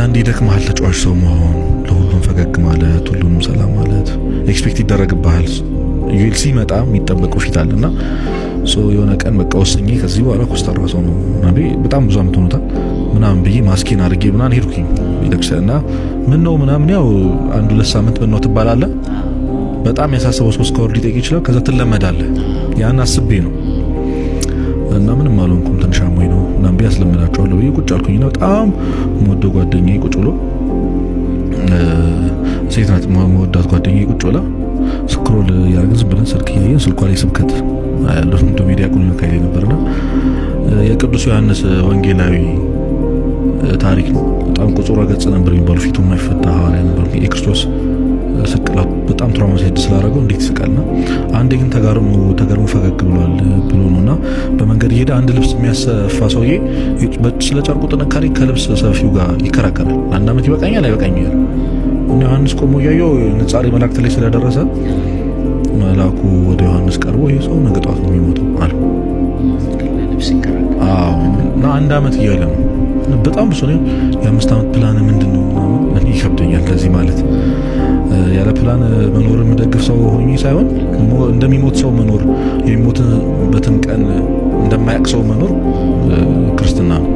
አንዳንዴ ይደክምሃል ተጫዋች ሰው መሆን፣ ለሁሉም ፈገግ ማለት፣ ሁሉንም ሰላም ማለት ኤክስፔክት ይደረግብሃል። ዩኤልሲ መጣ የሚጠበቀው ፊት አለና የሆነ ቀን በቃ ወስኜ ከዚህ በኋላ ኮስታራ ሰው ነው በጣም ብዙ አመት ሆኖታል ምናምን ብዬ ማስኪን አድርጌ ምናምን ሄድኩኝ ቤተክርስቲያንና ምን ነው ምናምን ያው 1-2 ሳምንት ምን ነው ትባላለህ። በጣም ያሳሰበው 3 ከወር ሊጠይቅ ይችላል። ከዛ ትለመዳለህ። ያን አስቤ ነው እና ምንም አልሆንኩም። ትንሽ አሞኝ ነው ምናምን ብዬ አስለምዳቸዋለሁ ብዬ ቁጭ አልኩኝና በጣም የምወደው ጓደኛዬ ቁጭ ብሎ ሴት ናት የምወዳት ጓደኛዬ ቁጭ ብላ ስክሮል ያደረግን ዝም ብለን ስልክ እያየን ስልኳ ላይ ስብከት ያለው ሚዲያ ቁልኝ ካይሌ ነበርና የቅዱስ ዮሐንስ ወንጌላዊ ታሪክ ነው። በጣም ቁጥሩ ገጽ ነበር የሚባሉ ፊቱ የማይፈታ ሐዋርያ ነበር። የክርስቶስ ስቅላት በጣም ትራውማታይዝድ ስላደረገው እንዴት ይስቃልና አንዴ ግን ተገርሞ ፈገግ ብሏል ብሎ ነውና በመንገድ እየሄደ አንድ ልብስ የሚያሰፋ ሰውዬ ስለ ጨርቁ ጥንካሬ ከልብስ ሰፊው ጋር ይከራከራል። 1 አመት ይበቃኛል አይበቃኝም። ዮሐንስ ቆሞ ያየው ንጻሬ መላእክት ላይ ስለደረሰ መልአኩ ወደ ዮሐንስ ቀርቦ ይሄ ሰው ነገ ጧት ነው የሚሞተው አለ። እና 1 አመት እያለ ነው በጣም ብዙ ነው። የ5 አመት ፕላን ምንድነው? እኔ ይከብደኛል ለዚህ ማለት ያለ ፕላን መኖር የምደግፍ ሰው ሆኜ ሳይሆን እንደሚሞት ሰው መኖር የሚሞትበትን ቀን እንደማያውቅ ሰው መኖር ክርስትና ነው።